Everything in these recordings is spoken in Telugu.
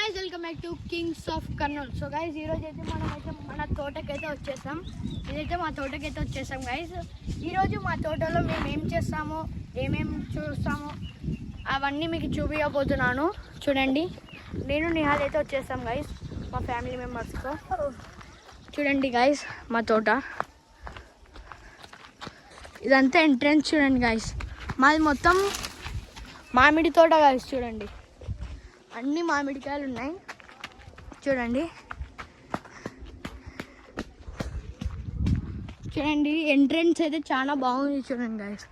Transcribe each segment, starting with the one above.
Guys welcome back to Kings of Kurnool. So guys ఈరోజు అయితే మనమైతే మన తోటకైతే వచ్చేసాం. ఇదైతే మా తోటకైతే వచ్చేసాం గైస్. ఈరోజు మా తోటలో మేము ఏం చేస్తామో ఏమేమి చూస్తామో అవన్నీ మీకు చూపించబోతున్నాను. చూడండి, నేను నిహాల్ అయితే వచ్చేసాం గైస్ మా ఫ్యామిలీ మెంబర్స్తో. చూడండి గైస్ మా తోట, ఇదంతా ఎంట్రన్స్. చూడండి గైస్, మాది మొత్తం మామిడి తోట గైస్. చూడండి, అన్ని మామిడికాయలు ఉన్నాయి. చూడండి చూడండి ఎంట్రన్స్ అయితే చాలా బాగుంది. చూడండి గైస్,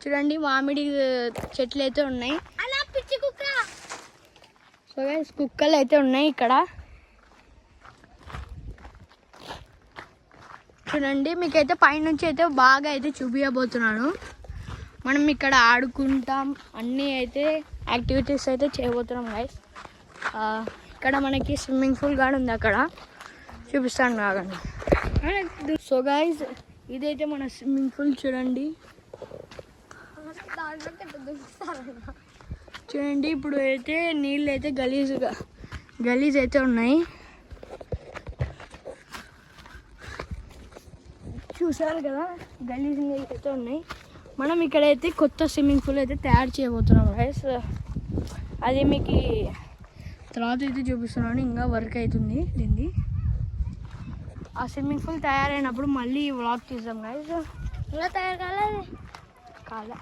చూడండి మామిడి చెట్లు అయితే ఉన్నాయి. సో గైస్ కుక్కలు అయితే ఉన్నాయి ఇక్కడ. చూడండి, మీకైతే పైనుంచి అయితే బాగా అయితే చూపించబోతున్నాను. మనం ఇక్కడ ఆడుకుంటాం, అన్నీ అయితే యాక్టివిటీస్ అయితే చేయబోతున్నాం గైస్. ఇక్కడ మనకి స్విమ్మింగ్ పూల్ కూడా ఉంది, అక్కడ చూపిస్తాను కాగండి. సో గైస్ ఇదైతే మన స్విమ్మింగ్ పూల్. చూడండి చూడండి ఇప్పుడు అయితే నీళ్ళు అయితే గలీజ్ అయితే ఉన్నాయి. చూసారు కదా, గలీజ్ నీళ్ళు అయితే ఉన్నాయి. మనం ఇక్కడైతే కొత్త స్విమ్మింగ్ పూల్ అయితే తయారు చేయబోతున్నాం గైస్. అది మీకు తర్వాత అయితే చూపిస్తున్నాను. ఇంకా వర్క్ అవుతుంది దీన్ని. ఆ స్విమ్మింగ్ పూల్ తయారైనప్పుడు మళ్ళీ వ్లాగ్ తీద్దాం గైస్. ఇలా తయారు కాలే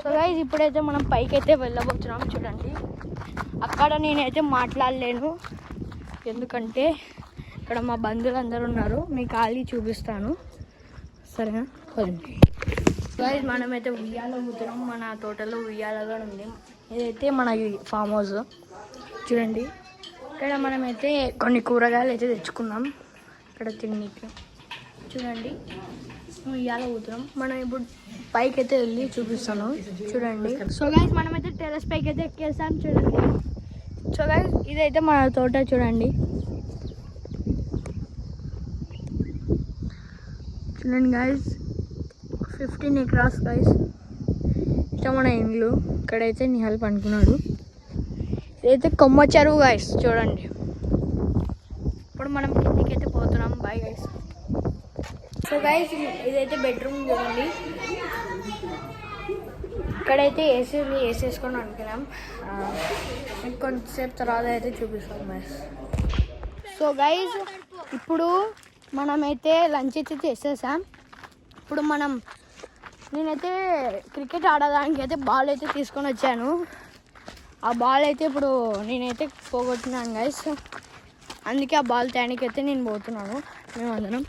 సో గైస్ ఇప్పుడైతే మనం పైకి అయితే వెళ్ళబోతున్నాం. చూడండి, అక్కడ నేనైతే మాట్లాడలేను, ఎందుకంటే ఇక్కడ మా బంధువులు అందరూ ఉన్నారు. మీకు ఖాళీ చూపిస్తాను, సరేనా? పదండి గైస్, మనమైతే ఉయ్యాల ఊగుతున్నాం. మన తోటలో ఉయ్యాల కూడా ఉంది. ఇదైతే మన ఫామ్ హౌస్. చూడండి, ఇక్కడ మనమైతే కొన్ని కూరగాయలు అయితే తెచ్చుకున్నాం ఇక్కడ తిన్నీకి. చూడండి, ఉయ్యాల ఊగుతున్నాం. మనం ఇప్పుడు పైకి అయితే వెళ్ళి చూపిస్తాను. చూడండి, సో గైస్ మనమైతే టెర్రస్ పైకి అయితే ఎక్కేసాం. చూడండి, సో గైస్ ఇదైతే మన తోట. చూడండి చూడండి గైస్, 15 acres గైస్. ఇట్లా మన ఇండ్లు. ఇక్కడైతే నిహాల్ పండుకున్నాడు. ఇదైతే కొమ్మ చెరువు గైస్. చూడండి, ఇప్పుడు మనం కిందికి అయితే పోతున్నాం. Bye guys. సో గైస్ ఇదైతే బెడ్రూమ్. చూడండి, ఇక్కడైతే ఏసీ వేసుకొని అనుకున్నాం. కొంచెంసేపు తర్వాత అయితే చూపిస్తాం గైస్. సో గైస్ ఇప్పుడు మనమైతే లంచ్ అయితే చేసేసాం. ఇప్పుడు నేనైతే క్రికెట్ ఆడడానికి అయితే బాల్ అయితే తీసుకొని వచ్చాను. ఆ బాల్ అయితే ఇప్పుడు నేనైతే పోగొట్టున్నాను గైస్. అందుకే ఆ బాల్ తేడానికి అయితే నేను పోతున్నాను. మేము అందరం.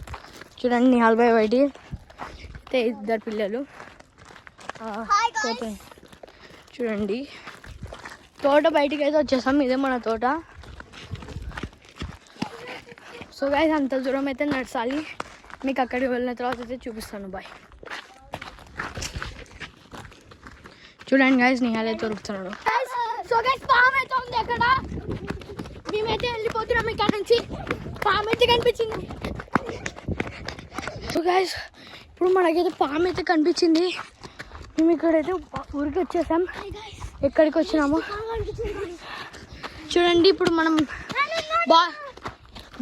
చూడండి, నిహాల్ భాయ్ బయటి అయితే 2 పిల్లలు పోతాయి. చూడండి, తోట బయటికి అయితే వచ్చేసాం. ఇదే మన తోట. సో గైస్ అంత దూరం అయితే నడచాలి. మీకు అక్కడికి వెళ్ళిన తర్వాత అయితే చూపిస్తాను. బాయ్. చూడండి గైస్, నిహాల్ అయితే దొరుకుతున్నాడు. సో గైస్ పాము అయితే ఉంది అక్కడ. మేమైతే వెళ్ళిపోతున్నాం ఇక్కడ నుంచి. పాము అయితే కనిపించింది. సో గైస్ ఇప్పుడు మనకైతే పాము అయితే కనిపించింది. మేము ఇక్కడైతే ఊరికి వచ్చేసాం. ఎక్కడికి వచ్చినాము చూడండి. ఇప్పుడు మనం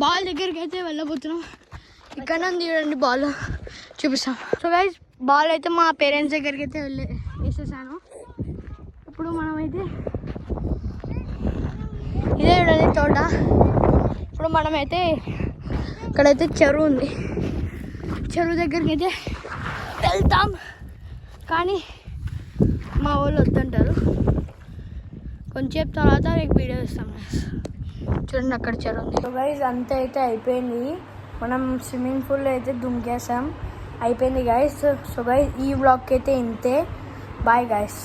బాల్ దగ్గరికి అయితే వెళ్ళబోతున్నాం. ఇక్కడ నుండి చూడండి బాల్ చూపిస్తాం. సో గైస్ బాల్ అయితే మా పేరెంట్స్ దగ్గరికి అయితే వేసేసాను. ఇప్పుడు మనమైతే ఇదే చూడండి తోట. ఇప్పుడు మనమైతే ఇక్కడైతే చెరువు ఉంది. చెరువు దగ్గరికి అయితే వెళ్తాం, కానీ మా వాళ్ళు వద్దంటారు. కొంచెంసేపు తర్వాత మీకు వీడియో ఇస్తాం. చూడండి, అక్కడ చెరువు ఉంది. సో గైస్ అంతా అయితే అయిపోయింది. మనం స్విమ్మింగ్ పూల్లో అయితే దుంకేసాం. అయిపోయింది గైస్. సో గైస్ ఈ వ్లాగ్కి అయితే ఇంతే. Bye guys.